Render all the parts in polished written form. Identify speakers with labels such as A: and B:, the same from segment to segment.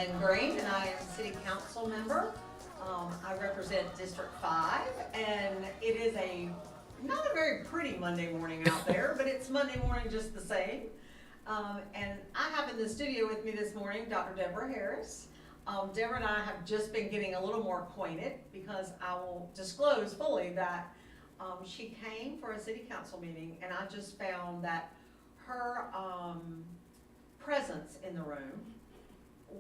A: Lynn Green, and I am City Council member. I represent District 5, and it is not a very pretty Monday morning out there, but it's Monday morning just the same. And I have in the studio with me this morning Dr. Deborah Harris. Deborah and I have just been getting a little more acquainted because I will disclose fully that she came for a city council meeting, and I just found that her presence in the room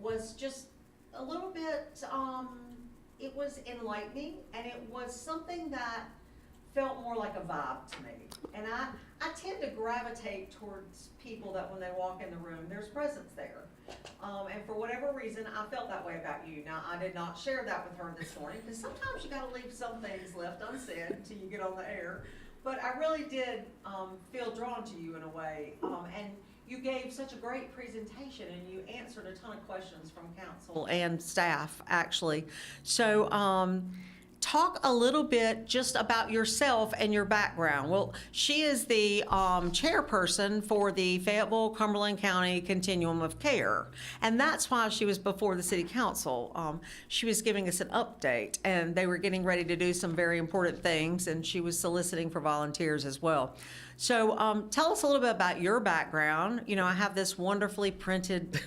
A: was just a little bit, it was enlightening, and it was something that felt more like a vibe to me. And I tend to gravitate towards people that when they walk in the room, there's presence there. And for whatever reason, I felt that way about you. Now, I did not share that with her this morning, because sometimes you gotta leave some things left unsaid until you get on the air. But I really did feel drawn to you in a way. And you gave such a great presentation, and you answered a ton of questions from council and staff, actually. So, talk a little bit just about yourself and your background. Well, she is the chairperson for the Fayetteville-Cumberland County Continuum of Care, and that's why she was before the city council. She was giving us an update, and they were getting ready to do some very important things, and she was soliciting for volunteers as well. So tell us a little bit about your background. You know, I have this wonderfully printed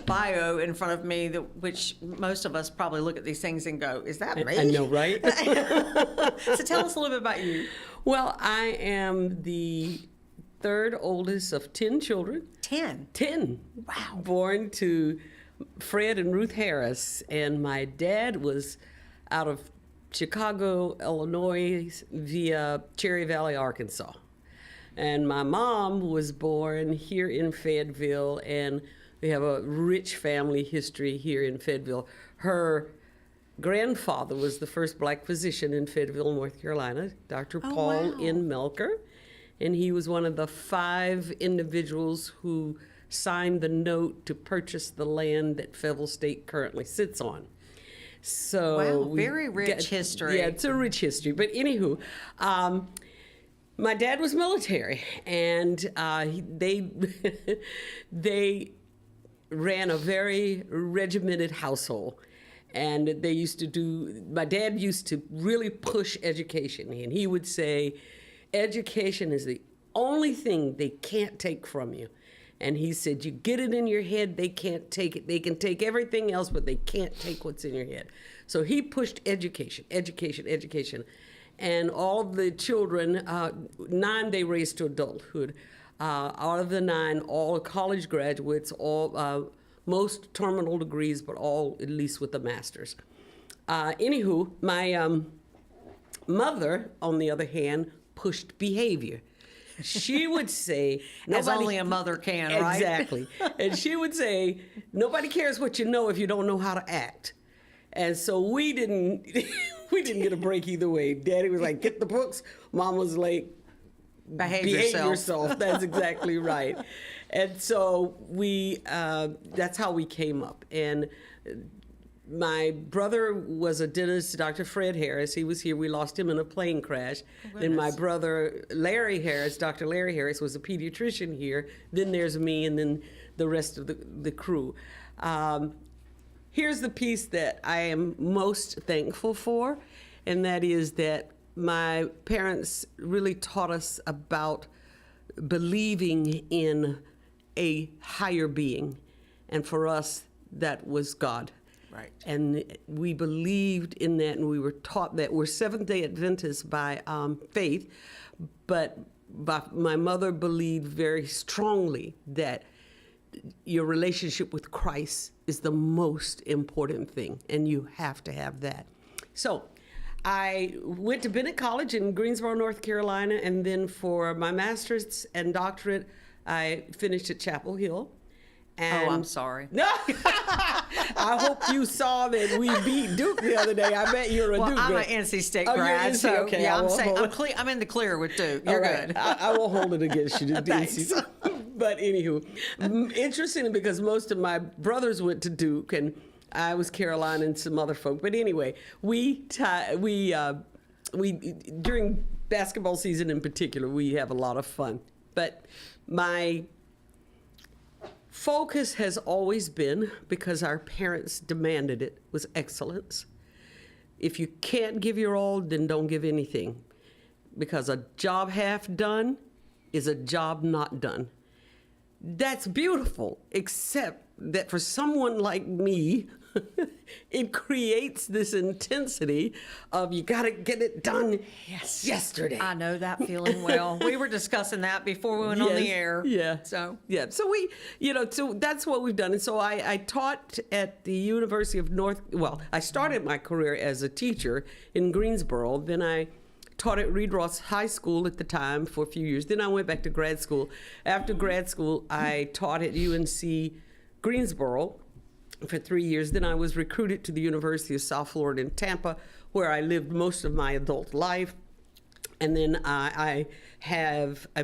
A: bio in front of me, which most of us probably look at these things and go, is that me?
B: I know, right?
A: So tell us a little bit about you.
B: Well, I am the third oldest of 10 children.
A: 10?
B: 10.
A: Wow.
B: Born to Fred and Ruth Harris. And my dad was out of Chicago, Illinois, via Cherry Valley, Arkansas. And my mom was born here in Fayetteville, and we have a rich family history here in Fayetteville. Her grandfather was the first black physician in Fayetteville, North Carolina, Dr. Paul N. Melker, and he was one of the 5 individuals who signed the note to purchase the land that Fayetteville State currently sits on. So
A: wow, very rich history.
B: Yeah, it's a rich history. But anywho, my dad was military, and they they ran a very regimented household. And they used to my dad used to really push education. And he would say, education is the only thing they can't take from you. And he said, you get it in your head, they can't take it. They can take everything else, but they can't take what's in your head. So he pushed education, education, education. And all the children, 9 they raised to adulthood. Out of the 9, all college graduates, all most terminal degrees, but all at least with a master's. Anywho, my mother, on the other hand, pushed behavior. She would say,
A: as only a mother can, right?
B: Exactly. And she would say, nobody cares what you know if you don't know how to act. And so we didn't get a break either way. Daddy was like, get the books. Mom was like, behave yourself. That's exactly right. And so that's how we came up. And my brother was a dentist, Dr. Fred Harris. He was here. We lost him in a plane crash. Then my brother, Larry Harris, Dr. Larry Harris, was a pediatrician here. Then there's me, and then the rest of the crew. Here's the piece that I am most thankful for, and that is that my parents really taught us about believing in a higher being. And for us, that was God.
A: Right.
B: And we believed in that, and we were taught that. We're Seventh-day Adventists by faith, but my mother believed very strongly that your relationship with Christ is the most important thing, and you have to have that. So I went to Bennett College in Greensboro, North Carolina, and then for my master's and doctorate, I finished at Chapel Hill. And
A: I'm sorry.
B: No, I hope you saw that we beat Duke the other day. I bet you're a Duke.
A: I'm an NC State grad,
B: you're NC?
A: so
B: Okay,
A: yeah, I'm in the clear with Duke. You're
B: right.
A: good.
B: I will hold it against you.
A: Thanks.
B: But anywho, interesting because most of my brothers went to Duke, and I was Carolina and some other folk. But anyway, we during basketball season in particular, we have a lot of fun. But my focus has always been, because our parents demanded it, was excellence. If you can't give your all, then don't give anything. Because a job half done is a job not done. That's beautiful, except that for someone like me, it creates this intensity of you got to get it done yesterday.
C: I know that feeling well. We were discussing that before we went on the air.
B: Yeah.
C: So
B: we, so that's what we've done. And so I taught at the University of I started my career as a teacher in Greensboro. Then I taught at Reed Ross High School at the time for a few years. Then I went back to grad school. After grad school, I taught at UNC Greensboro for 3 years. Then I was recruited to the University of South Florida in Tampa, where I lived most of my adult life. And then I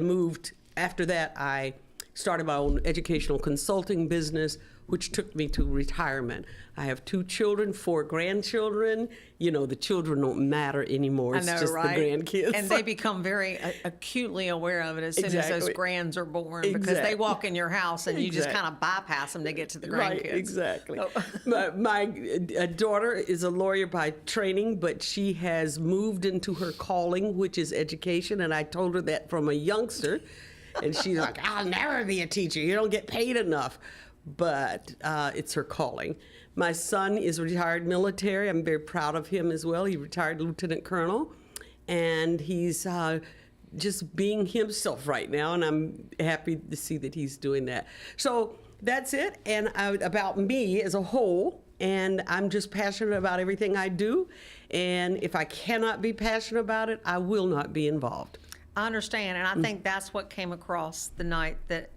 B: moved. After that, I started my own educational consulting business, which took me to retirement. I have 2 children, 4 grandchildren. The children don't matter anymore. It's just
C: right?
B: the grandkids.
C: And they become very acutely aware of it as soon as those grands are born, because they walk in your house and you just kind of bypass them to get to the grandkids.
B: Right, exactly.
C: Oh.
B: My daughter is a lawyer by training, but she has moved into her calling, which is education, and I told her that from a youngster, and she's like, I'll never be a teacher. You don't get paid enough. But it's her calling. My son is retired military. I'm very proud of him as well. He retired lieutenant colonel, and he's just being himself right now, and I'm happy to see that he's doing that. So that's it, and about me as a whole, and I'm just passionate about everything I do, and if I cannot be passionate about it, I will not be involved.
C: I understand, and I think that's what came across the night that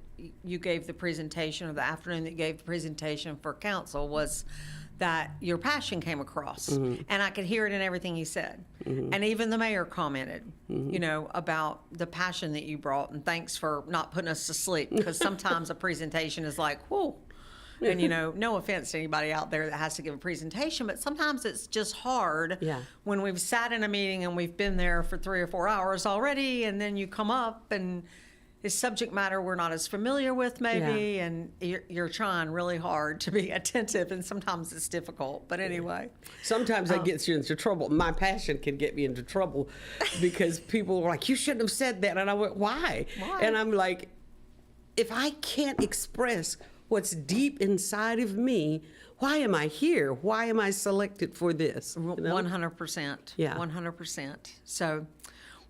C: you gave the presentation, or the afternoon that you gave the presentation for council, was that your passion came across. And I could hear it in everything you said. And even the mayor commented, about the passion that you brought, and thanks for not putting us to sleep, because sometimes a presentation is like, whoa. And, no offense to anybody out there that has to give a presentation, but sometimes it's just hard when we've sat in a meeting and we've been there for 3 or 4 hours already, and then you come up and it's subject matter we're not as familiar with maybe, and you're trying really hard to be attentive, and sometimes it's difficult. But anyway.
B: Sometimes that gets you into trouble. My passion can get me into trouble because people are like, you shouldn't have said that. And I went, why? And I'm like, if I can't express what's deep inside of me, why am I here? Why am I selected for this?
C: 100%.
B: Yeah.
C: 100%. So,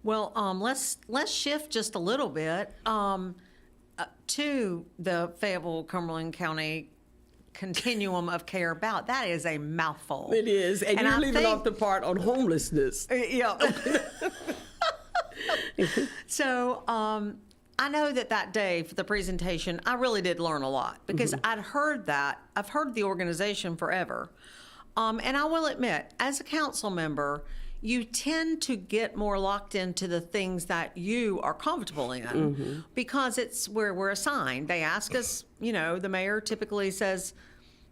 C: well, let's shift just a little bit to the Fayetteville-Cumberland County continuum of care ballot. That is a mouthful.
B: It is, and you're leaving off the part on homelessness.
C: Yeah. So, I know that day for the presentation, I really did learn a lot, because I'd heard that. I've heard the organization forever. And I will admit, as a council member, you tend to get more locked into the things that you are comfortable in, because it's where we're assigned. They ask us, the mayor typically says,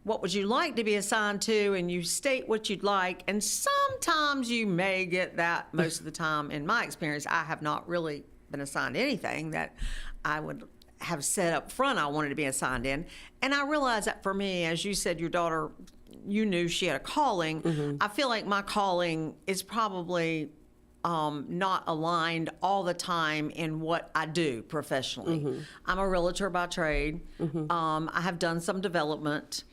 C: what would you like to be assigned to? And you state what you'd like. And sometimes you may get that. Most of the time, in my experience, I have not really been assigned anything that I would have said up front I wanted to be assigned in. And I realized that for me, as you said, your daughter, you knew she had a calling. I feel like my calling is probably not aligned all the time in what I do professionally. I'm a realtor by trade. I have done some development.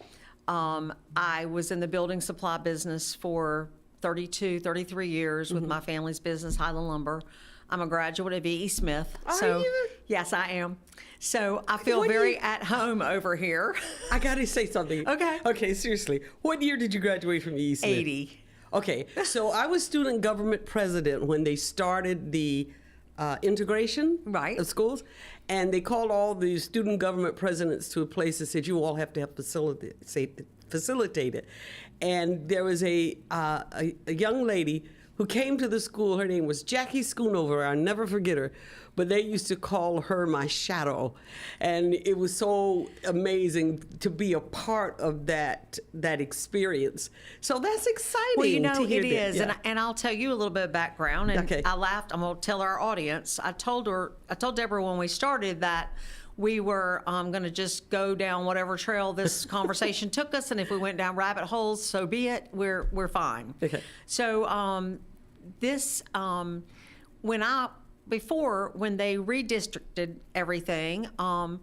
C: I was in the building supply business for 33 years with my family's business, Highland Lumber. I'm a graduate of E.E. Smith.
B: Are you?
C: Yes, I am. So I feel very at home over here.
B: I got to say something. Okay, seriously. What year did you graduate from E.E. Smith?
C: 80.
B: Okay, so I was student government president when they started the integration of schools, and they called all the student government presidents to a place and said, you all have to help facilitate it. And there was a young lady who came to the school. Her name was Jackie Schoonover. I'll never forget her. But they used to call her my shadow. And it was so amazing to be a part of that experience. So that's exciting.
C: Well,
B: to hear
C: it
B: that.
C: is.
B: Yeah.
C: And I'll tell you a little bit of background. And
B: Okay.
C: I laughed. I'm going to tell our audience. I told Deborah when we started that we were going to just go down whatever trail this conversation took us, and if we went down rabbit holes, so be it. We're fine.
B: Okay.
C: So when they redistricted everything, and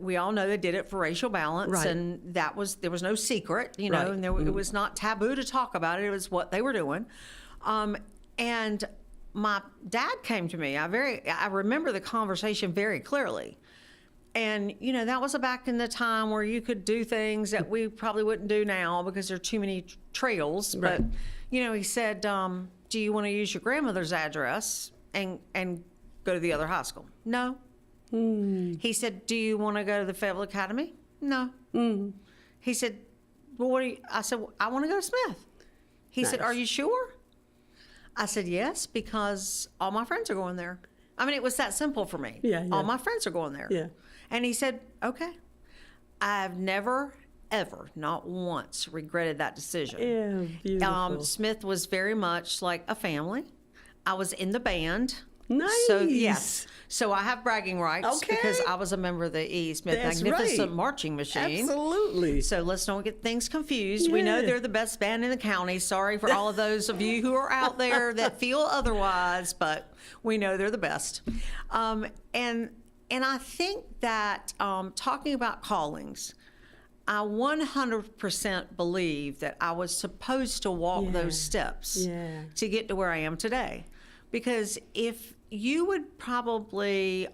C: we all know they did it for racial balance,
B: Right.
C: and there was no secret,
B: Right.
C: and it was not taboo to talk about it. It was what they were doing, and my dad came to me. I remember the conversation very clearly. And, that was back in the time where you could do things that we probably wouldn't do now because there are too many trails.
B: Right.
C: But, he said, do you want to use your grandmother's address and go to the other high school? No. He said, do you want to go to the Fayetteville Academy? No. He said, well, I said, well, I want to go to Smith. He said,
B: Nice.
C: are you sure? I said, yes, because all my friends are going there. I mean, it was that simple for me.
B: Yeah.
C: All my friends are going there.
B: Yeah.
C: And he said, okay. I've never, ever, not once regretted that decision.
B: Yeah, beautiful.
C: Smith was very much like a family. I was in the band.
B: Nice.
C: So, yes. So I have bragging rights
B: Okay.
C: because I was a member of the E. Smith
B: That's
C: Magnificent
B: right.
C: Marching Machine.
B: Absolutely.
C: So let's don't get things confused. We know
B: Yeah.
C: they're the best band in the county. Sorry for all of those of you who are out there that feel otherwise, but we know they're the best. And I think that talking about callings, I 100% believe that I was supposed to walk
B: Yeah.
C: those steps
B: Yeah.
C: to get to where I am today. Because if you would probably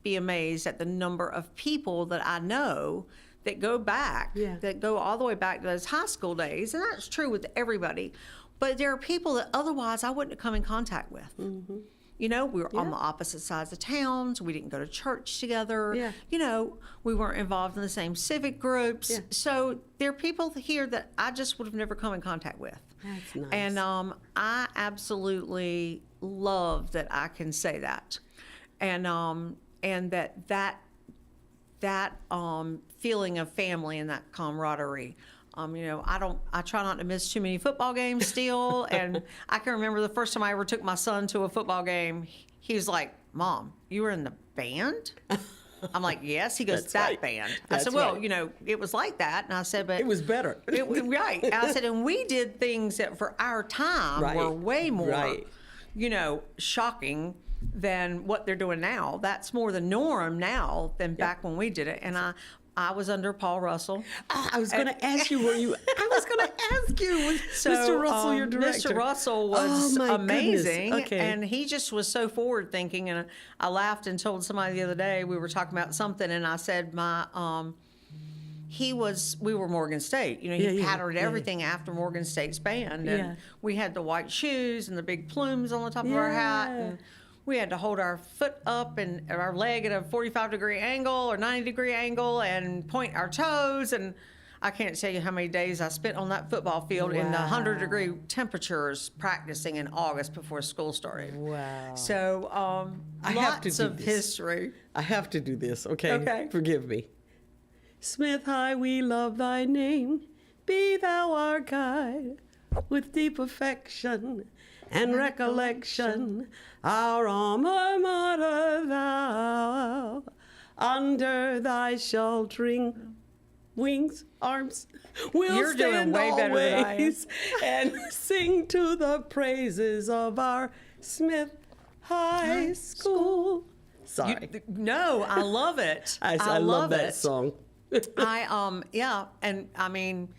C: be amazed at the number of people that I know that go back,
B: Yeah.
C: that go all the way back to those high school days, and that's true with everybody. But there are people that otherwise I wouldn't have come in contact with.
B: Mm-hmm.
C: We were on the opposite sides of towns. We didn't go to church together.
B: Yeah.
C: We weren't involved in the same civic groups.
B: Yeah.
C: So there are people here that I just would have never come in contact with.
B: That's nice.
C: And I absolutely love that I can say that, and that feeling of family and that camaraderie. I try not to miss too many football games still, and I can remember the first time I ever took my son to a football game. He was like, "Mom, you were in the band?" I'm like, "Yes." He goes,
B: That's
C: "That
B: right.
C: band." I
B: That's
C: said, "Well,
B: right.
C: it was like that." And I said, "But
B: It was better.
C: right." I said, and we did things that for our time
B: Right.
C: were way more,
B: Right.
C: shocking than what they're doing now. That's more the norm now than back when we did it. And I was under Paul Russell.
B: I was going to ask you, I was going to ask you, was
C: So,
B: Mr. Russell your director?
C: Mr. Russell was
B: Oh, my
C: amazing,
B: goodness. Okay.
C: and he just was so forward thinking. And I laughed and told somebody the other day, we were talking about something, and I said we were Morgan State. He
B: Yeah,
C: patterned
B: yeah.
C: everything after Morgan State's band, and
B: Yeah.
C: we had the white shoes and the big plumes on the top of our hat,
B: Yeah.
C: and we had to hold our foot up and our leg at a 45-degree angle or 90-degree angle and point our toes. And I can't tell you how many days I spent on that football field in the
B: Wow.
C: 100-degree temperatures practicing in August before school started.
B: Wow.
C: So
B: I have to
C: lots
B: do
C: of
B: this.
C: history.
B: I have to do this, okay?
C: Okay.
B: Forgive me. Smith High, we love thy name. Be thou our guide with deep affection and recollection. Our alma mater thou, under thy sheltering wings, arms, we'll
C: You're doing
B: stand
C: way better than I am.
B: always and sing to the praises of our Smith High School. Sorry.
C: No, I love it.
B: I love that
C: it.
B: song.
C: And I mean,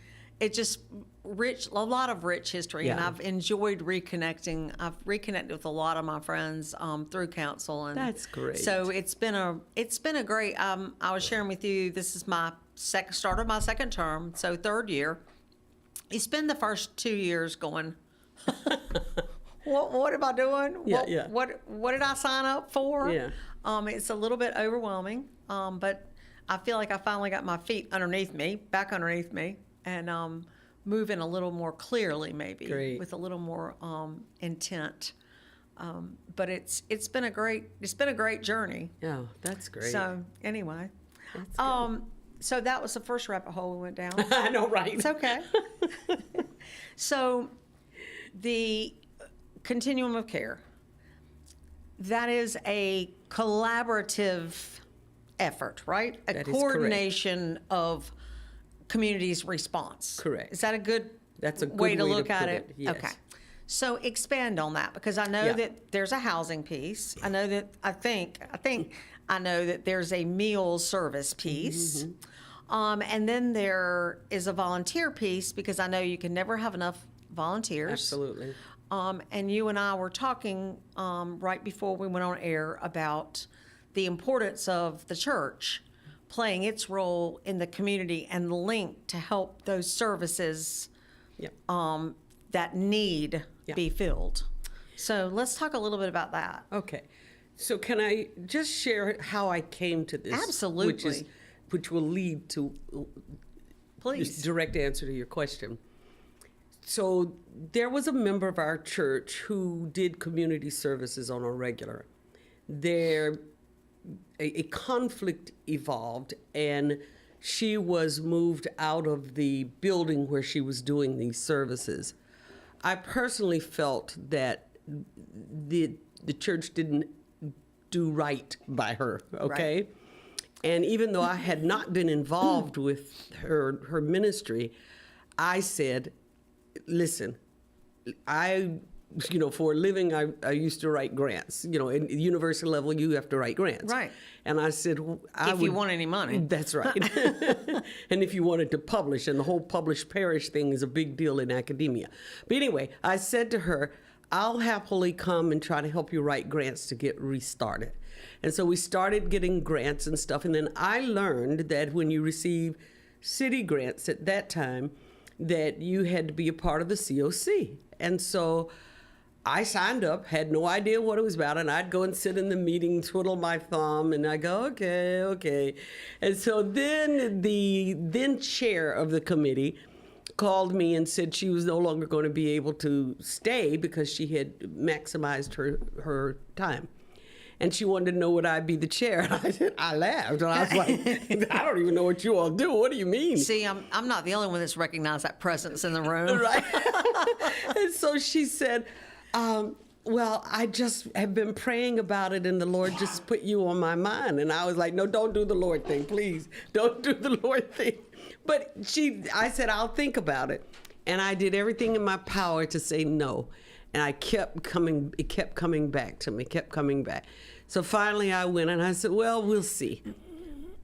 C: it just a lot of rich history, and
B: Yeah.
C: I've enjoyed reconnecting. I've reconnected with a lot of my friends through council, and
B: That's great.
C: So it's been a great. I was sharing with you. This is my start of my second term, so third year. You spend the first 2 years going, what am I doing?
B: Yeah,
C: What did I sign up for?
B: Yeah.
C: It's a little bit overwhelming, but I feel like I finally got my feet back underneath me, and moving a little more clearly, maybe
B: Great.
C: with a little more intent. But it's been a great journey.
B: Oh, that's great.
C: So anyway,
B: That's good.
C: so that was the first rabbit hole we went down.
B: I know, right?
C: It's okay. So the continuum of care, that is a collaborative effort, right? A
B: That is correct.
C: coordination of community's response.
B: Correct.
C: Is that a good
B: That's a good
C: way to
B: way to
C: look at
B: put
C: it?
B: it, yes.
C: Okay. So expand on that, because I know
B: Yeah.
C: that there's a housing piece. I know that I think I know that there's a meal service piece. And then there is a volunteer piece, because I know you can never have enough volunteers.
B: Absolutely.
C: And you and I were talking right before we went on air about the importance of the church playing its role in the community and link to help those services
B: Yeah.
C: that need
B: Yeah.
C: be filled. So let's talk a little bit about that.
B: Okay. So can I just share how I came to this?
C: Absolutely.
B: Which will lead to
C: Please.
B: direct answer to your question. So there was a member of our church who did community services on a regular. A conflict evolved, and she was moved out of the building where she was doing these services. I personally felt that the church didn't do right by her, okay?
C: Right.
B: And even though I had not been involved with her ministry, I said, listen, for a living, I used to write grants. At the university level, you have to write grants.
C: Right.
B: And I said,
C: If you want any money.
B: That's right. And if you wanted to publish, and the whole publish perish thing is a big deal in academia. But anyway, I said to her, I'll happily come and try to help you write grants to get restarted. And so we started getting grants and stuff. And then I learned that when you receive city grants at that time, that you had to be a part of the COC. And so I signed up, had no idea what it was about, and I'd go and sit in the meeting, twiddle my thumb, and I go, okay. And so then the then chair of the committee called me and said she was no longer going to be able to stay because she had maximized her time. And she wanted to know would I be the chair. And I said, I laughed. And I was like, I don't even know what you all do. What do you mean?
C: See, I'm not the only one that's recognized that presence in the room.
B: Right. And so she said, well, I just have been praying about it, and the Lord just put you on my mind. And I was like, no, don't do the Lord thing, please. Don't do the Lord thing. But I said, I'll think about it. And I did everything in my power to say no. And it kept coming back to me, kept coming back. So finally I went and I said, well, we'll see.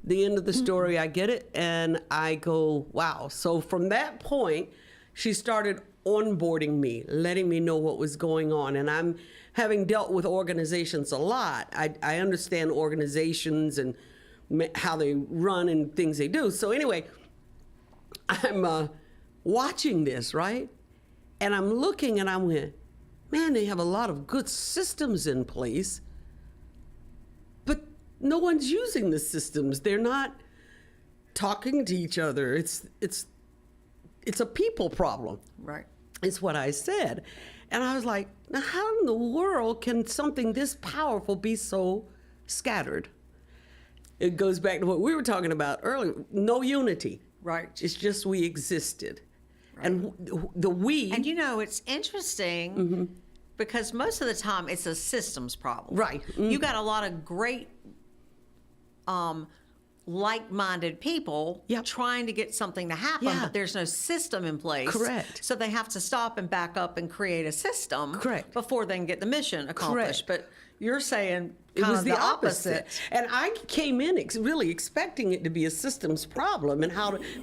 B: The end of the story, I get it. And I go, wow. So from that point, she started onboarding me, letting me know what was going on. And I'm having dealt with organizations a lot. I understand organizations and how they run and things they do. So anyway, I'm watching this, right? And I'm looking and I went, man, they have a lot of good systems in place, but no one's using the systems. They're not talking to each other. It's a people problem.
C: Right.
B: Is what I said. And I was like, now how in the world can something this powerful be so scattered? It goes back to what we were talking about earlier. No unity.
C: Right.
B: It's just we existed. And the we...
C: And it's interesting because most of the time it's a systems problem.
B: Right.
C: You got a lot of great like-minded people trying to get something to happen, but there's no system in place.
B: Correct.
C: So they have to stop and back up and create a system before they can get the mission accomplished. But you're saying
B: it was
C: the opposite.
B: And I came in really expecting it to be a systems problem, and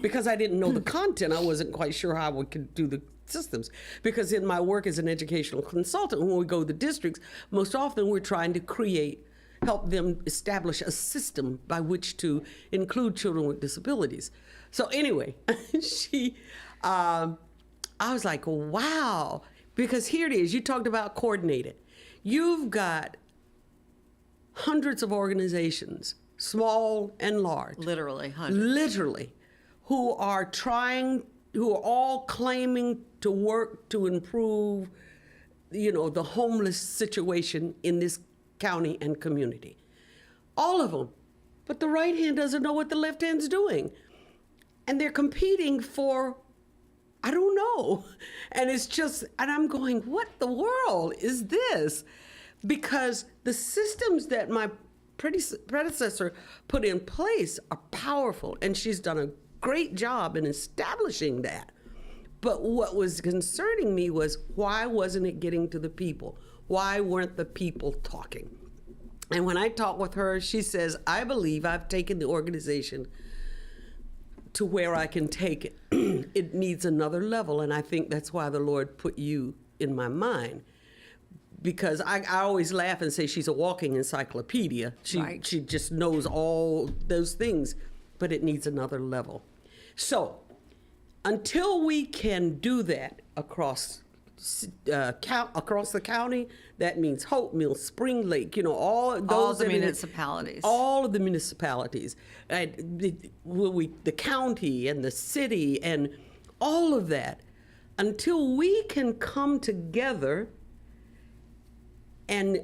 B: because I didn't know the content, I wasn't quite sure how we could do the systems. Because in my work as an educational consultant, when we go to the districts, most often we're trying to help them establish a system by which to include children with disabilities. So anyway, I was like, wow, because here it is. You talked about coordinated. You've got hundreds of organizations, small and large.
C: Literally, hundreds.
B: Literally, who are all claiming to work to improve, the homeless situation in this county and community. All of them. But the right hand doesn't know what the left hand's doing. And they're competing for, I don't know. And I'm going, what the world is this? Because the systems that my predecessor put in place are powerful, and she's done a great job in establishing that. But what was concerning me was, why wasn't it getting to the people? Why weren't the people talking? And when I talk with her, she says, I believe I've taken the organization to where I can take it. It needs another level, and I think that's why the Lord put you in my mind. Because I always laugh and say she's a walking encyclopedia. She just knows all those things, but it needs another level. So until we can do that across the county, that means Hope Mills, Spring Lake, all those
C: all the municipalities.
B: All of the municipalities, the county and the city and all of that, until we can come together. And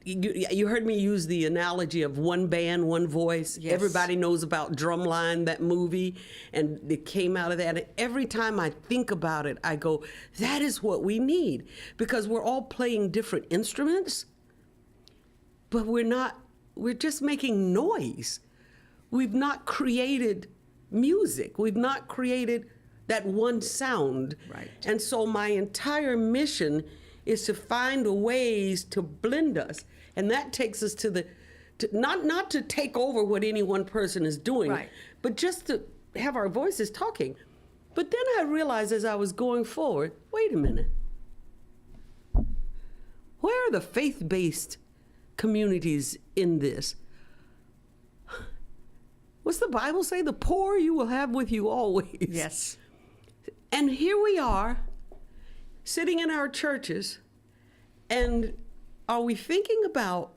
B: you heard me use the analogy of one band, one voice.
C: Yes.
B: Everybody knows about Drumline, that movie, and it came out of that. And every time I think about it, I go, that is what we need, because we're all playing different instruments, but we're just making noise. We've not created music. We've not created that one sound.
C: Right.
B: And so my entire mission is to find ways to blend us. And that takes us to not to take over what any one person is doing,
C: right,
B: but just to have our voices talking. But then I realized as I was going forward, wait a minute. Where are the faith-based communities in this? What's the Bible say? The poor you will have with you always.
C: Yes.
B: And here we are, sitting in our churches, and are we thinking about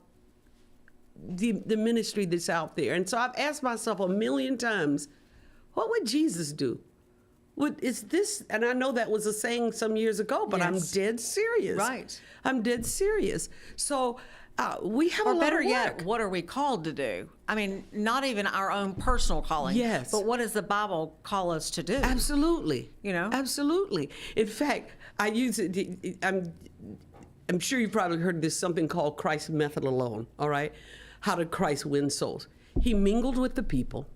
B: the ministry that's out there? And so I've asked myself a million times, what would Jesus do? Is this, and I know that was a saying some years ago, but yes, I'm dead serious.
C: Right.
B: I'm dead serious. So we have a lot of work.
C: Or better yet, what are we called to do? I mean, not even our own personal calling.
B: Yes.
C: But what does the Bible call us to do?
B: Absolutely.
C: Absolutely.
B: In fact, I use it, I'm sure you've probably heard this, something called Christ's method alone, all right? How did Christ win souls? He mingled with the people.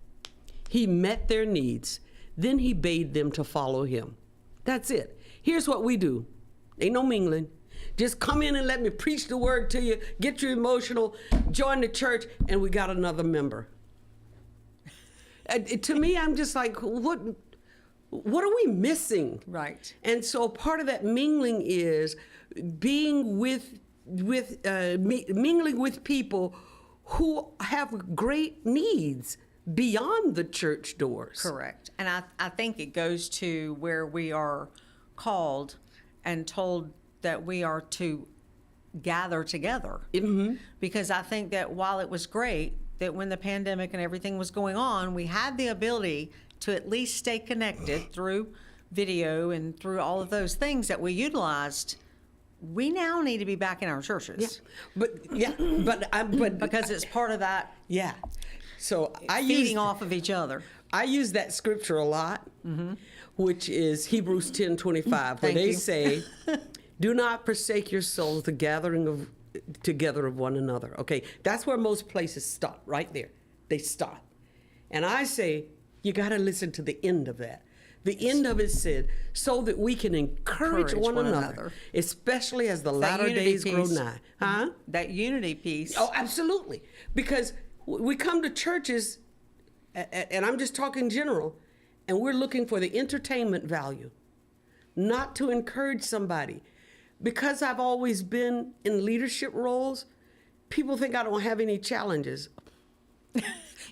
B: He met their needs. Then he bade them to follow him. That's it. Here's what we do. Ain't no mingling. Just come in and let me preach the word to you, get you emotional, join the church, and we got another member. To me, I'm just like, what are we missing?
C: Right.
B: And so part of that mingling is being mingling with people who have great needs beyond the church doors.
C: Correct. And I think it goes to where we are called and told that we are to gather together.
B: Mm-hmm.
C: Because I think that while it was great that when the pandemic and everything was going on, we had the ability to at least stay connected through video and through all of those things that we utilized. We now need to be back in our churches.
B: Yeah. But
C: because it's part of that.
B: Yeah. So
C: feeding off of each other.
B: I use that scripture a lot, mm-hmm, which is Hebrews 10:25, where they say, "Do not forsake your souls, the gathering together of one another." Okay, that's where most places stop. Right there, they stop, and I say you got to listen to the end of that. The end of it said, so that we can encourage one another, especially as the latter days grow nigh. Huh?
C: That unity piece.
B: Oh, absolutely. Because we come to churches, and I'm just talking general, and we're looking for the entertainment value, not to encourage somebody. Because I've always been in leadership roles, people think I don't have any challenges.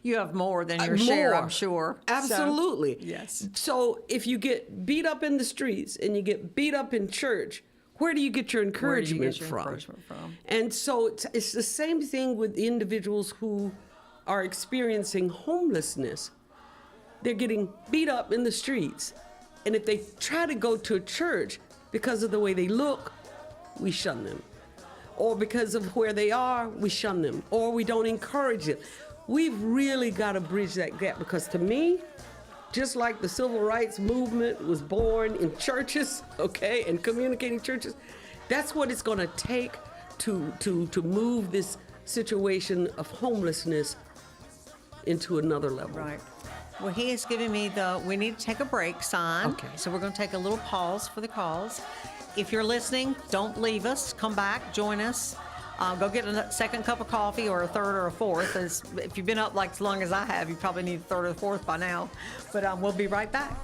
C: You have more than your share, I'm sure.
B: Absolutely.
C: So, yes.
B: So if you get beat up in the streets and you get beat up in church, where do you get your encouragement from? And so it's the same thing with individuals who are experiencing homelessness. They're getting beat up in the streets. And if they try to go to a church because of the way they look, we shun them. Or because of where they are, we shun them. Or we don't encourage them. We've really got to bridge that gap, because to me, just like the civil rights movement was born in churches, okay, and communicating churches, that's what it's going to take to move this situation of homelessness into another level.
C: Right. Well, he has given me we need to take a break sign.
B: Okay.
C: So we're going to take a little pause for the calls. If you're listening, don't leave us. Come back, join us. Go get a second cup of coffee or a third or a fourth. If you've been up like as long as I have, you probably need a third or a fourth by now. But we'll be right back.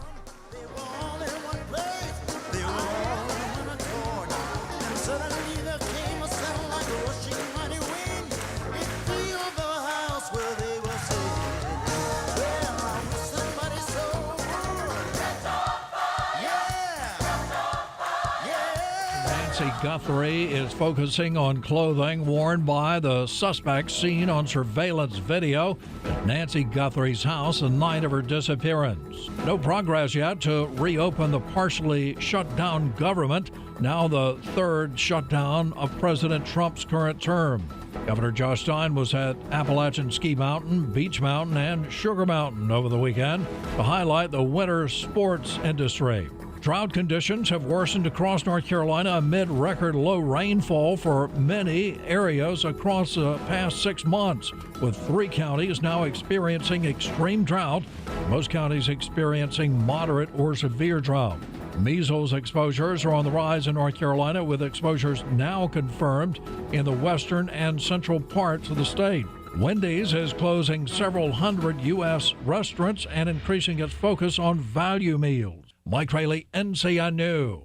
D: Nancy Guthrie is focusing on clothing worn by the suspect seen on surveillance video at Nancy Guthrie's house the night of her disappearance. No progress yet to reopen the partially shut down government, now the third shutdown of President Trump's current term. Governor Josh Stein was at Appalachian Ski Mountain, Beach Mountain, and Sugar Mountain over the weekend to highlight the winter sports industry. Drought conditions have worsened across North Carolina amid record low rainfall for many areas across the past 6 months, with 3 counties now experiencing extreme drought, most counties experiencing moderate or severe drought. Measles exposures are on the rise in North Carolina, with exposures now confirmed in the western and central parts of the state. Wendy's is closing several hundred U.S. restaurants and increasing its focus on value meals. Mike Rayleigh, NCN News.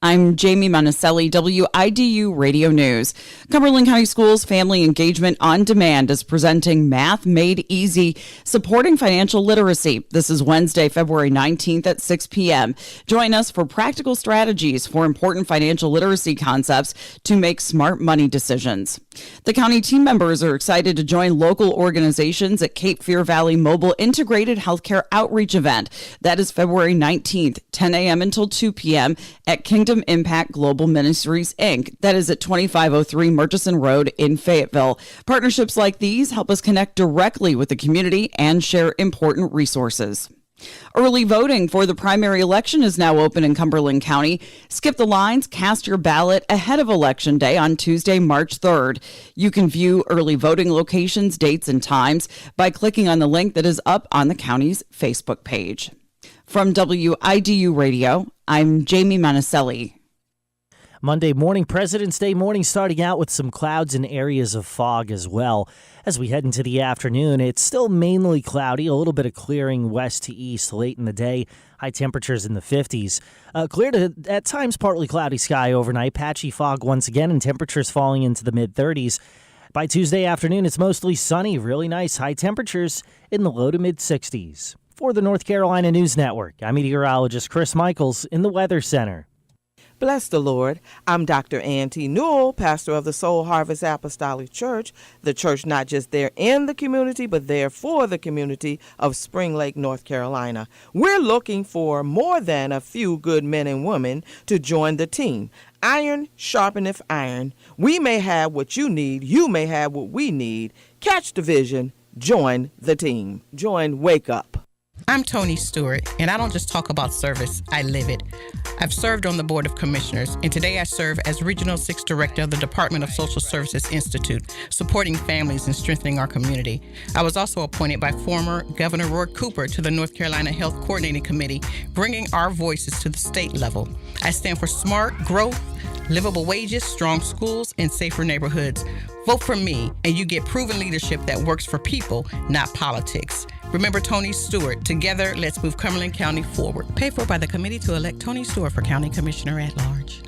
E: I'm Jamie Monticelli, WIDU Radio News. Cumberland County Schools Family Engagement on Demand is presenting Math Made Easy, supporting financial literacy. This is Wednesday, February 19th at 6 p.m. Join us for practical strategies for important financial literacy concepts to make smart money decisions. The county team members are excited to join local organizations at Cape Fear Valley Mobile Integrated Healthcare Outreach Event. That is February 19th, 10 a.m. until 2 p.m. at Kingdom Impact Global Ministries, Inc. That is at 2503 Murchison Road in Fayetteville. Partnerships like these help us connect directly with the community and share important resources. Early voting for the primary election is now open in Cumberland County. Skip the lines, cast your ballot ahead of Election Day on Tuesday, March 3rd. You can view early voting locations, dates, and times by clicking on the link that is up on the county's Facebook page. From WIDU Radio, I'm Jamie Monticelli.
F: Monday morning, President's Day morning, starting out with some clouds and areas of fog as well. As we head into the afternoon, it's still mainly cloudy, a little bit of clearing west to east late in the day. High temperatures in the 50s. Clear to, at times, partly cloudy sky overnight. Patchy fog once again, and temperatures falling into the mid-30s. By Tuesday afternoon, it's mostly sunny, really nice. High temperatures in the low to mid-60s. For the North Carolina News Network, I'm meteorologist Chris Michaels in the Weather Center.
G: Bless the Lord. I'm Dr. Ann T. Newell, pastor of the Soul Harvest Apostolic Church, the church not just there in the community, but there for the community of Spring Lake, North Carolina. We're looking for more than a few good men and women to join the team. Iron sharpeneth iron. We may have what you need. You may have what we need. Catch the vision. Join the team. Join Wake Up.
H: I'm Tony Stewart, and I don't just talk about service, I live it. I've served on the Board of Commissioners, and today I serve as Regional 6 Director of the Department of Social Services Institute, supporting families and strengthening our community. I was also appointed by former Governor Roy Cooper to the North Carolina Health Coordinating Committee, bringing our voices to the state level. I stand for smart growth, livable wages, strong schools, and safer neighborhoods. Vote for me, and you get proven leadership that works for people, not politics. Remember Tony Stewart. Together, let's move Cumberland County forward. Paid for by the committee to elect Tony Stewart for County Commissioner at Large.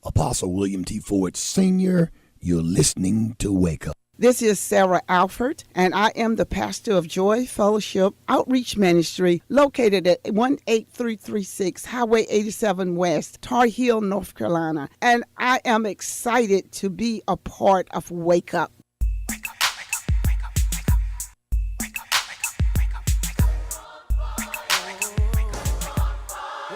I: Apostle William T. Ford Sr., you're listening to Wake Up.
J: This is Sarah Alford, and I am the pastor of Joy Fellowship Outreach Ministry located at 18336 Highway 87 West, Tar Heel, North Carolina. And I am excited to be a part of Wake Up.
I: Wake up, wake up, wake up, wake up. Wake up, wake up, wake up, wake up.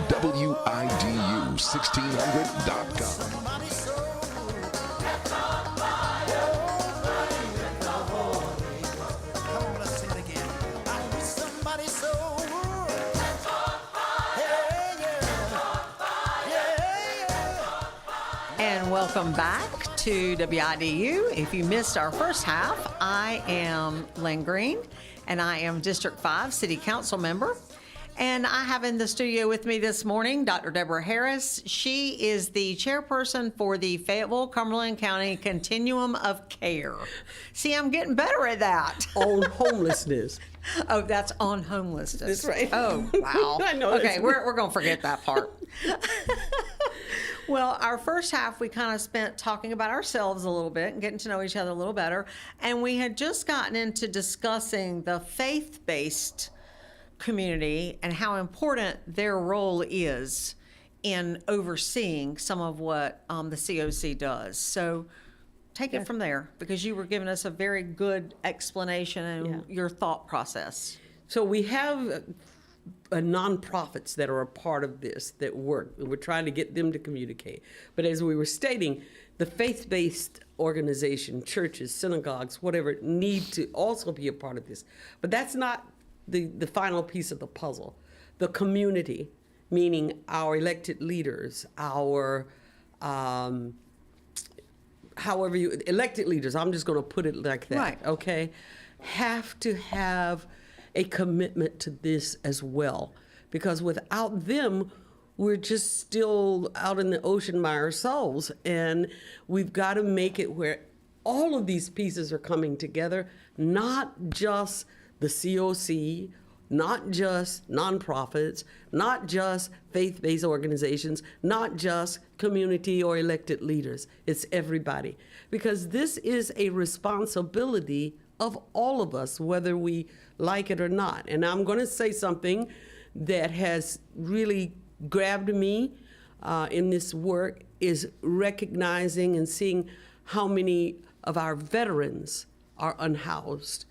I: WIDU1600.com.
C: And welcome back to WIDU. If you missed our first half, I am Lynn Green, and I am District 5 City Council member. And I have in the studio with me this morning Dr. Deborah Harris. She is the chairperson for the Fayetteville Cumberland County Continuum of Care. See, I'm getting better at that.
B: On homelessness.
C: Oh, that's on homelessness.
B: That's right.
C: Oh, wow.
B: I know.
C: Okay, we're going to forget that part. Well, our first half, we kind of spent talking about ourselves a little bit and getting to know each other a little better. And we had just gotten into discussing the faith-based community and how important their role is in overseeing some of what the COC does. So take it from there, because you were giving us a very good explanation and your thought process.
B: So we have nonprofits that are a part of this that work. We're trying to get them to communicate. But as we were stating, the faith-based organization, churches, synagogues, whatever, need to also be a part of this. But that's not the final piece of the puzzle. The community, meaning our elected leaders, our elected leaders, I'm just going to put it like that,
C: Right.
B: okay, have to have a commitment to this as well, because without them, we're just still out in the ocean by ourselves, and we've got to make it where all of these pieces are coming together, not just the COC, not just nonprofits, not just faith-based organizations, not just community or elected leaders. It's everybody, because this is a responsibility of all of us, whether we like it or not. And I'm going to say something that has really grabbed me in this work is recognizing and seeing how many of our veterans are unhoused.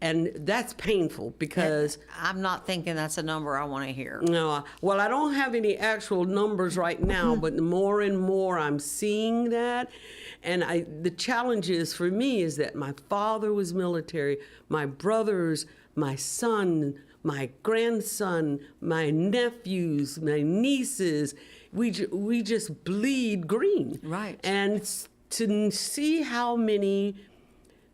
B: And that's painful, because
C: I'm not thinking that's a number I want to hear.
B: no, well, I don't have any actual numbers right now, but more and more I'm seeing that. And the challenge is for me is that my father was military, my brothers, my son, my grandson, my nephews, my nieces, we just bleed green.
C: Right.
B: And to see how many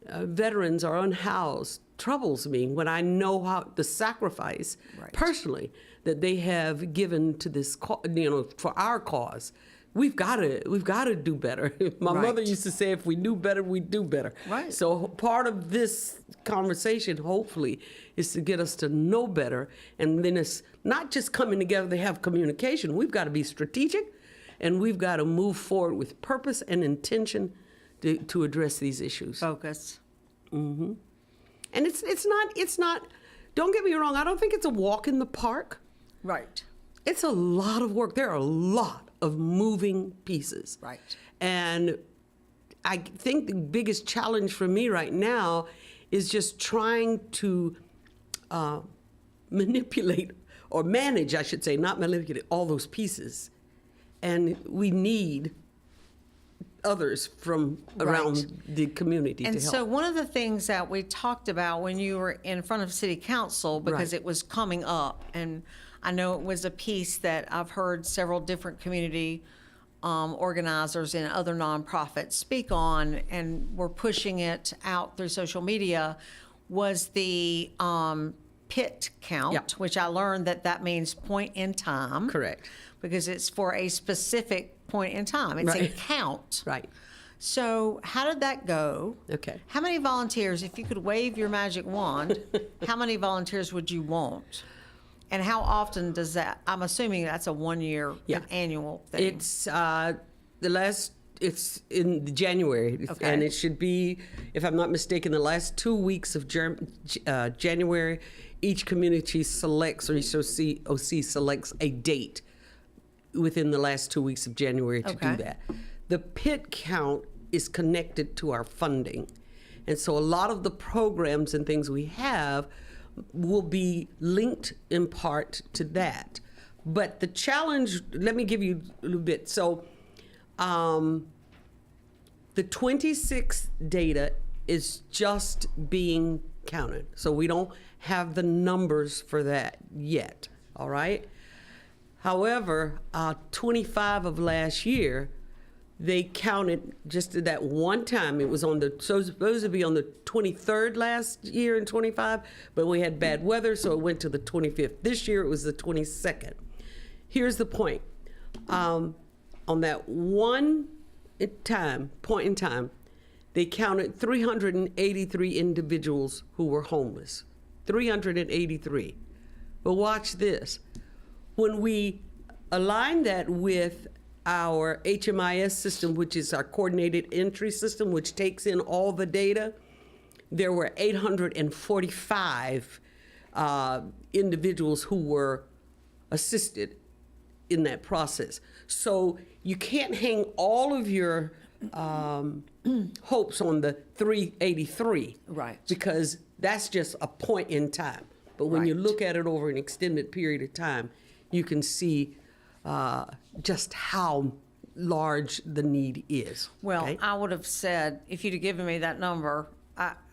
B: veterans are unhoused troubles me when I know how the sacrifice personally that they have given to this, for our cause. We've got to do better. My mother used to say, if we knew better, we'd do better.
C: Right.
B: So part of this conversation, hopefully, is to get us to know better. And then it's not just coming together to have communication. We've got to be strategic, and we've got to move forward with purpose and intention to address these issues.
C: Focus.
B: Mm-hmm. And it's not, don't get me wrong, I don't think it's a walk in the park.
C: Right.
B: It's a lot of work. There are a lot of moving pieces.
C: Right.
B: And I think the biggest challenge for me right now is just trying to manipulate, or manage, I should say, not manipulate, all those pieces. And we need others from around the community
C: And
B: to help.
C: so one of the things that we talked about when you were in front of City Council, because it was coming up, and I know it was a piece that I've heard several different community organizers and other nonprofits speak on, and we're pushing it out through social media, was the PIT count, which I learned that means point in time.
B: Correct.
C: Because it's for a specific point in time. It's a count.
B: Right.
C: So how did that go?
B: Okay.
C: How many volunteers, if you could wave your magic wand, how many volunteers would you want? And how often does that, I'm assuming that's a 1 year annual thing.
B: It's it's in January, and it should be, if I'm not mistaken, the last 2 weeks of January, each community selects, or each OC selects a date within the last 2 weeks of January to do that. The PIT count is connected to our funding. And so a lot of the programs and things we have will be linked in part to that. But the challenge, let me give you a little bit. So the 26 data is just being counted. So we don't have the numbers for that yet, all right? However, 25 of last year, they counted just that one time. It was supposed to be on the 23rd last year in 25, but we had bad weather, so it went to the 25th. This year it was the 22nd. Here's the point. On that one point in time, they counted 383 individuals who were homeless. 383. But watch this. When we align that with our HMIS system, which is our coordinated entry system, which takes in all the data, there were 845 individuals who were assisted in that process. So you can't hang all of your hopes on the 383.
C: Right.
B: Because that's just a point in time. But when you
C: Right.
B: look at it over an extended period of time, you can see just how large the need is.
C: Well,
B: okay?
C: I would have said, if you'd have given me that number,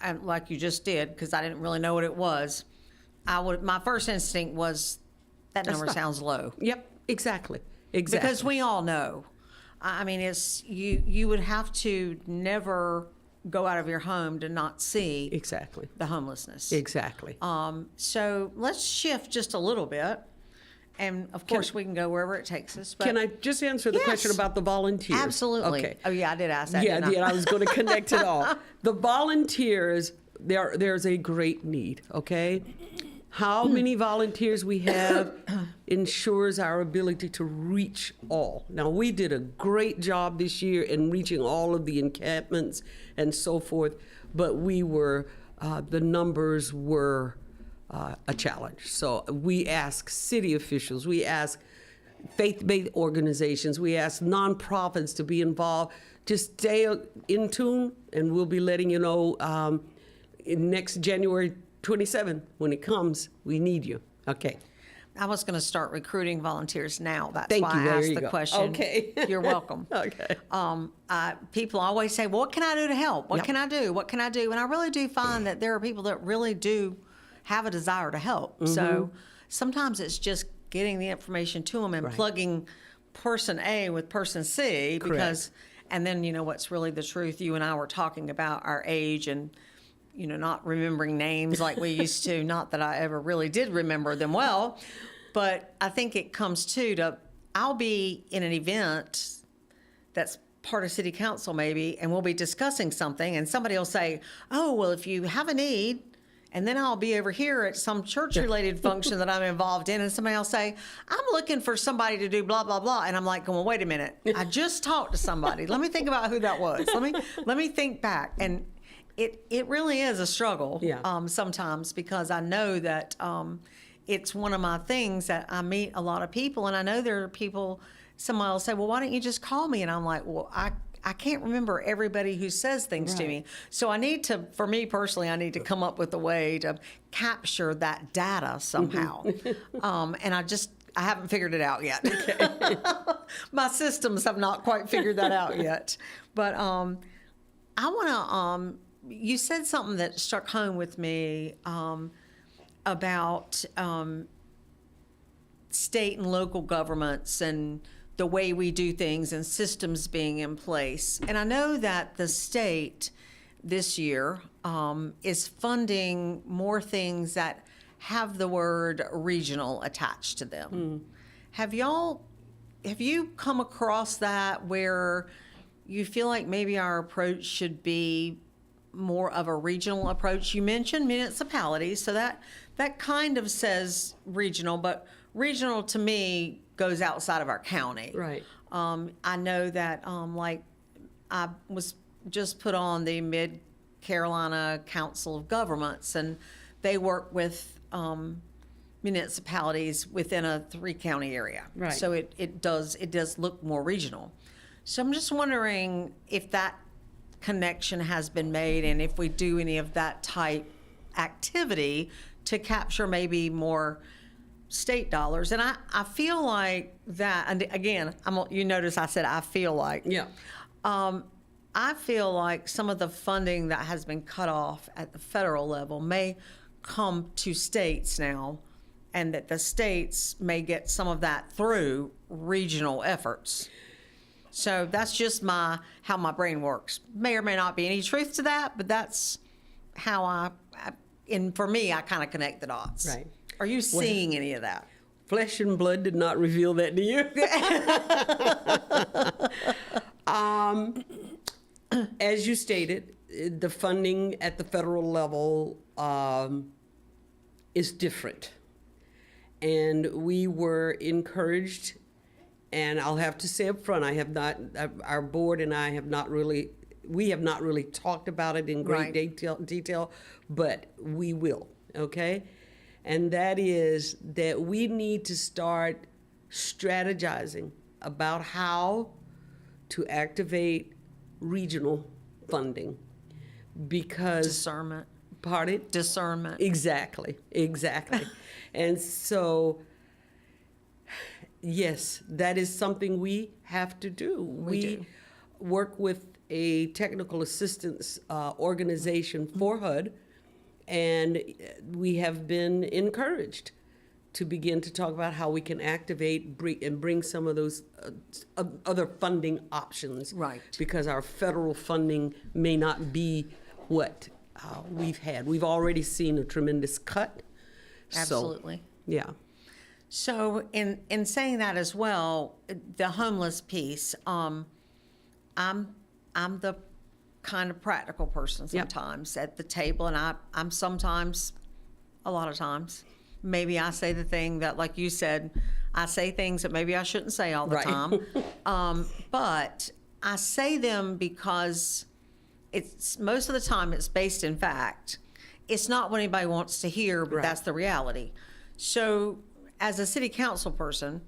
C: and like you just did, because I didn't really know what it was, my first instinct was, that number
B: not-
C: sounds low.
B: Yep, exactly.
C: Because we all know. I mean, it's you would have to never go out of your home to not see
B: Exactly.
C: the homelessness.
B: Exactly.
C: So let's shift just a little bit. And of course, we can go wherever it takes us. But
B: Can I just answer the question
C: Yes.
B: about the volunteers?
C: Absolutely.
B: Okay.
C: Oh, yeah, I did ask that.
B: Yeah,
C: didn't
B: I was going to connect it all. The volunteers, there's a great need, okay? How many volunteers we have ensures our ability to reach all. Now, we did a great job this year in reaching all of the encampments and so forth, but the numbers were a challenge. So we ask city officials, we ask faith-based organizations, we ask nonprofits to be involved. Just stay in tune, and we'll be letting you know in next January 27, when it comes, we need you. Okay.
C: I was going to start recruiting volunteers now. That's
B: Thank
C: why
B: you.
C: I
B: There
C: asked
B: you
C: the
B: go.
C: question.
B: Okay.
C: You're welcome.
B: Okay.
C: People always say, well, what can I do to help? What
B: Yep.
C: can I do? What can I do? And I really do find that there are people that really do have a desire to help.
B: Mm-hmm.
C: So sometimes it's just getting the information to them and
B: Right.
C: plugging person A with person C because, and then, you know, what's really the truth. You and I were talking about our age and, you know, not remembering names like we used to. Not that I ever really did remember them well, but I think it comes to I'll be in an event that's part of city council maybe, and we'll be discussing something, and somebody will say, oh, well, if you have a need, and then I'll be over here at some church-related function that I'm involved in, and somebody will say, I'm looking for somebody to do blah, blah, blah. And I'm like, well, wait a minute. I just talked to somebody. Let me think about who that was. Let me think back. And it really is a struggle sometimes, because I know that it's one of my things that I meet a lot of people, and I know there are people, somebody will say, well, why don't you just call me? And I'm like, well, I can't remember everybody who says things to me. So I need to, for me personally, I need to come up with a way to capture that data somehow. And I haven't figured it out yet. Okay. My systems have not quite figured that out yet. But I want to, you said something that struck home with me about state and local governments and the way we do things and systems being in place. And I know that the state this year is funding more things that have the word regional attached to them. Have you come across that where you feel like maybe our approach should be more of a regional approach? You mentioned municipalities, so that kind of says regional, but regional to me goes outside of our county.
B: Right.
C: I know that like I was just put on the Mid-Carolina Council of Governments, and they work with municipalities within a 3-county area.
B: Right.
C: So it does look more regional. So I'm just wondering if that connection has been made, and if we do any of that type activity to capture maybe more state dollars. And I feel like that, and again, you notice I said I feel like.
B: Yeah.
C: I feel like some of the funding that has been cut off at the federal level may come to states now, and that the states may get some of that through regional efforts. So that's just how my brain works. May or may not be any truth to that, but that's how and for me, I kind of connect the dots.
B: Right.
C: Are you seeing any of that?
B: Flesh and blood did not reveal that to you. As you stated, the funding at the federal level is different. And we were encouraged, and I'll have to say up front, our board and I have not really talked about it in great detail, but we will, okay? And that is that we need to start strategizing about how to activate regional funding, because
C: Discernment.
B: Pardon?
C: Discernment.
B: Exactly. And so, yes, that is something we have to do. We
C: do.
B: work with a technical assistance organization for HUD, and we have been encouraged to begin to talk about how we can activate and bring some of those other funding options.
C: Right.
B: Because our federal funding may not be what we've had. We've already seen a tremendous cut.
C: Absolutely.
B: So, yeah.
C: So in saying that as well, the homeless piece, I'm the kind of practical person sometimes at the table, and I'm sometimes, a lot of times, maybe I say the thing that, like you said, I say things that maybe I shouldn't say all the time. But I say them because it's most of the time it's based in fact. It's not what anybody wants to hear, but that's the reality. So as a city council person,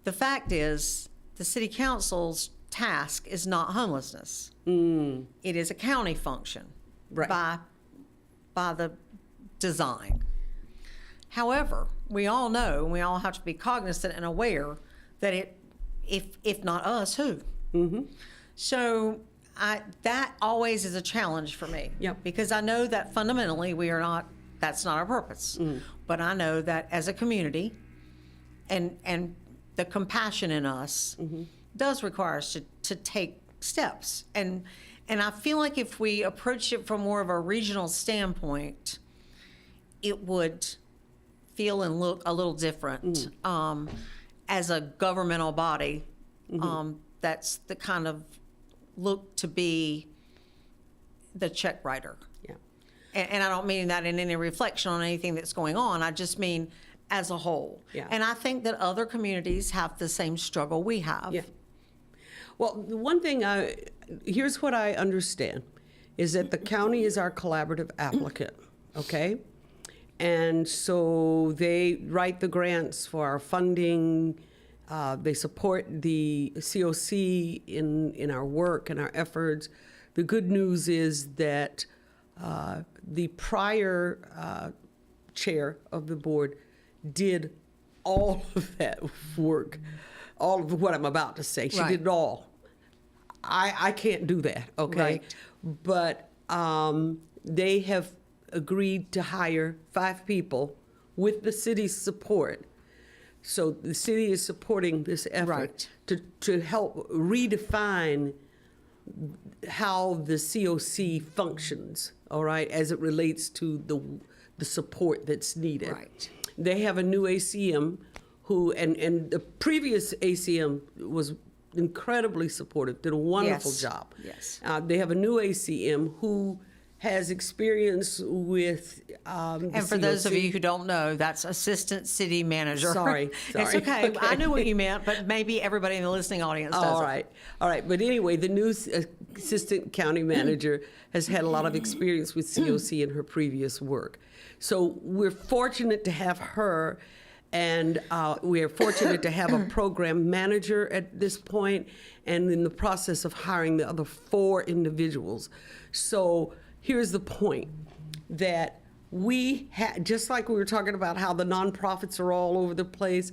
C: the fact is the city council's task is not homelessness. It is a county function by the design. However, we all know, and we all have to be cognizant and aware that if not us, who? So that always is a challenge for me. Because I know that fundamentally that's not our purpose. But I know that as a community, and the compassion in us does require us to take steps. And I feel like if we approach it from more of a regional standpoint, it would feel and look a little different as a governmental body that's the kind of look to be the check writer. And I don't mean that in any reflection on anything that's going on. I just mean as a whole. And I think that other communities have the same struggle we have.
B: Well, the one thing here's what I understand, is that the county is our collaborative applicant, okay? And so they write the grants for our funding. They support the COC in our work and our efforts. The good news is that the prior chair of the board did all of that work, all of what I'm about to say. She did it all. I can't do that, okay? But they have agreed to hire 5 people with the city's support. So the city is supporting this effort to help redefine how the COC functions, all right, as it relates to the support that's needed. They have a new ACM who, and the previous ACM was incredibly supportive, did a wonderful job. They have a new ACM who has experience with
C: and for those of you who don't know, that's assistant city manager.
B: Sorry.
C: It's okay. I knew what you meant, but maybe everybody in the listening audience doesn't.
B: All right. But anyway, the new assistant county manager has had a lot of experience with COC in her previous work. So we're fortunate to have her, and we're fortunate to have a program manager at this point, and in the process of hiring the other 4 individuals. So here's the point, that we just like we were talking about how the nonprofits are all over the place,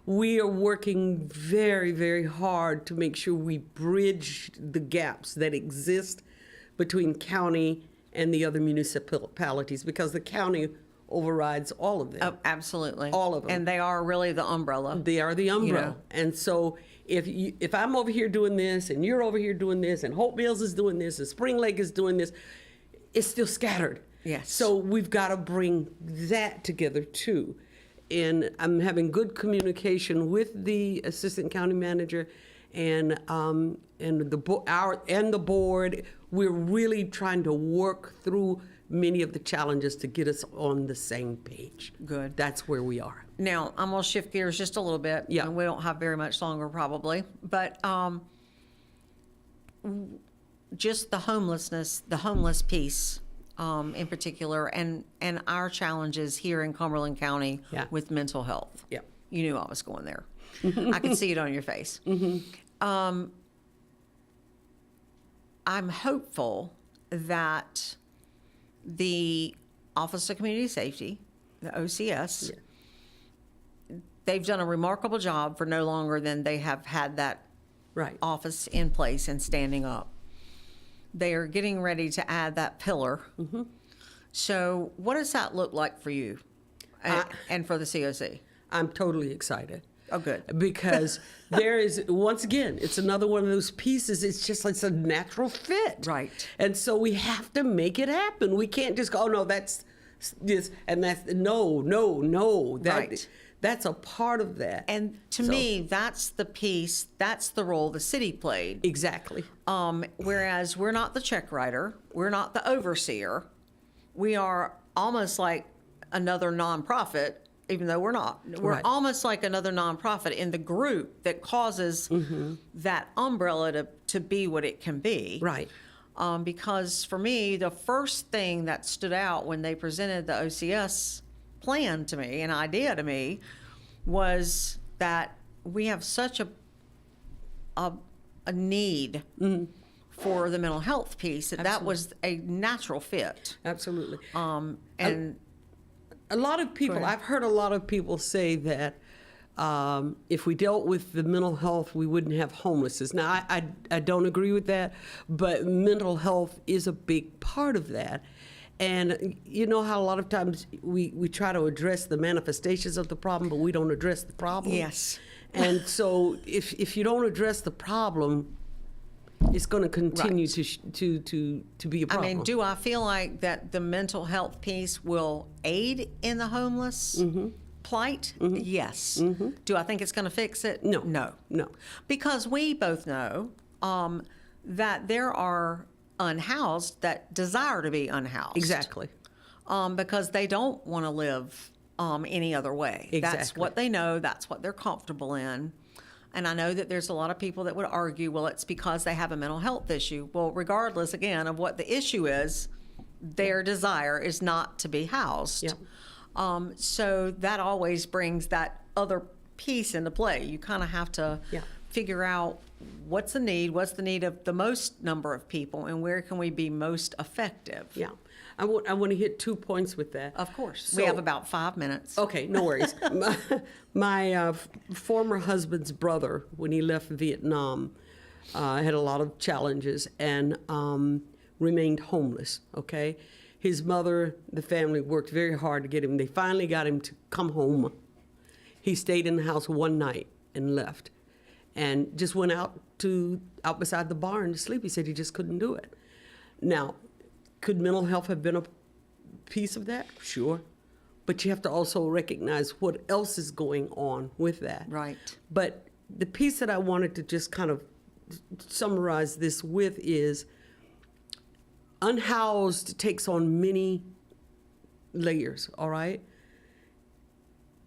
B: we are working very, very hard to make sure we bridge the gaps that exist between county and the other municipalities, because the county overrides all of them.
C: Oh, absolutely.
B: All of them.
C: And they are really the umbrella.
B: They are the umbrella.
C: know.
B: And so if I'm over here doing this and you're over here doing this and Hope Mills is doing this and Spring Lake is doing this, it's still scattered.
C: Yes.
B: So we've got to bring that together too. And I'm having good communication with the assistant county manager and the board. We're really trying to work through many of the challenges to get us on the same page.
C: Good.
B: That's where we are.
C: Now, I'm going to shift gears just a little bit.
B: Yeah.
C: And we don't have very much longer probably. But just the homeless piece in particular, and our challenges here in Cumberland County
B: Yeah.
C: with mental health.
B: Yeah.
C: You knew I was going there. I could see it on your face. I'm hopeful that the Office of Community Safety, the OCS, they've done a remarkable job for no longer than they have had that
B: Right.
C: office in place and standing up. They are getting ready to add that pillar. So what does that look like for you and for the COC?
B: I'm totally excited.
C: Oh, good.
B: Because there is, once again, it's another one of those pieces. It's just like it's a natural fit.
C: Right.
B: And so we have to make it happen. We can't just go, oh, no, that's this and that's, no.
C: Right.
B: That's a part of that.
C: And to me, that's the piece, that's the role the city played.
B: Exactly.
C: Whereas we're not the check writer, we're not the overseer. We are almost like another nonprofit, even though we're not. We're
B: Right.
C: almost like another nonprofit in the group that causes that umbrella to be what it can be.
B: Right.
C: Because for me, the first thing that stood out when they presented the OCS plan to me, an idea to me, was that we have such a need for the mental health piece that was a natural fit.
B: Absolutely.
C: And
B: A lot of people, I've heard a lot of people say that if we dealt with the mental health, we wouldn't have homelessness. Now, I don't agree with that, but mental health is a big part of that. And you know how a lot of times we try to address the manifestations of the problem, but we don't address the problem?
C: Yes.
B: And so if you don't address the problem, it's going to continue to be a problem.
C: I mean, do I feel like that the mental health piece will aid in the homeless plight? Yes. Do I think it's going to fix it?
B: No.
C: No. Because we both know that there are unhoused that desire to be unhoused.
B: Exactly.
C: Because they don't want to live any other way. That's
B: Exactly.
C: what they know. That's what they're comfortable in. And I know that there's a lot of people that would argue, well, it's because they have a mental health issue. Well, regardless, again, of what the issue is, their desire is not to be housed.
B: Yeah.
C: So that always brings that other piece into play. You kind of have to figure out what's the need of the most number of people, and where can we be most effective?
B: Yeah. I want to hit 2 points with that.
C: Of course.
B: So-
C: We have about 5 minutes.
B: Okay, no worries. my former husband's brother, when he left Vietnam, had a lot of challenges and remained homeless, okay? His mother, the family worked very hard to get him. They finally got him to come home. He stayed in the house one night and left and just went out beside the barn to sleep. He said he just couldn't do it. Now, could mental health have been a piece of that? Sure. But you have to also recognize what else is going on with that.
C: Right.
B: But the piece that I wanted to just kind of summarize this with is unhoused takes on many layers, all right?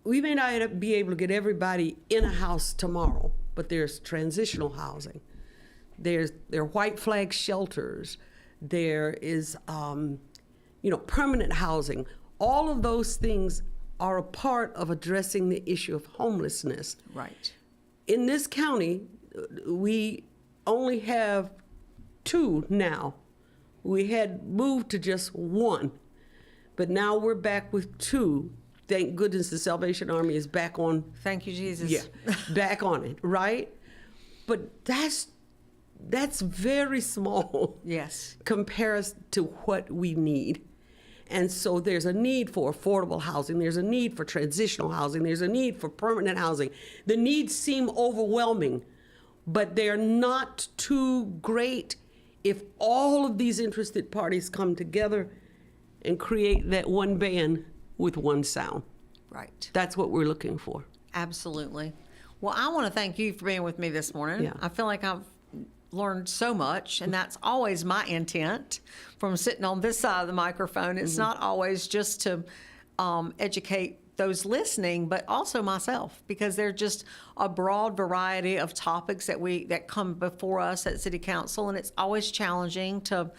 B: We may not be able to get everybody in a house tomorrow, but there's transitional housing. There are white flag shelters. There is, permanent housing. All of those things are a part of addressing the issue of homelessness.
C: Right.
B: In this county, we only have 2 now. We had moved to just 1, but now we're back with 2. Thank goodness the Salvation Army is back on.
C: Thank you, Jesus.
B: Yeah, back on it, right? But that's very small.
C: Yes.
B: Compares to what we need. And so there's a need for affordable housing. There's a need for transitional housing. There's a need for permanent housing. The needs seem overwhelming, but they're not too great if all of these interested parties come together and create that one band with one sound.
C: Right.
B: That's what we're looking for.
C: Absolutely. Well, I want to thank you for being with me this morning.
B: Yeah.
C: I feel like I've learned so much, and that's always my intent from sitting on this side of the microphone. It's not always just to educate those listening, but also myself, because there's just a broad variety of topics that come before us at City Council, and it's always challenging to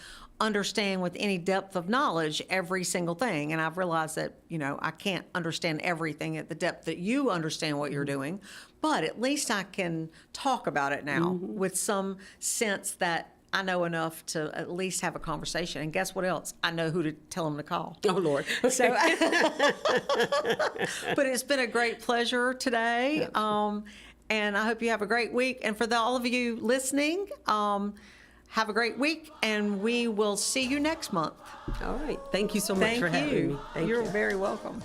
C: understand with any depth of knowledge every single thing. And I've realized that, I can't understand everything at the depth that you understand what you're doing, but at least I can talk about it now with some sense that I know enough to at least have a conversation. And guess what else? I know who to tell them to call.
B: Oh, Lord.
C: So, but it's been a great pleasure today. And I hope you have a great week. And for all of you listening, have a great week, and we will see you next month.
B: All right. Thank you so much for having me.
C: Thank you. You're very welcome.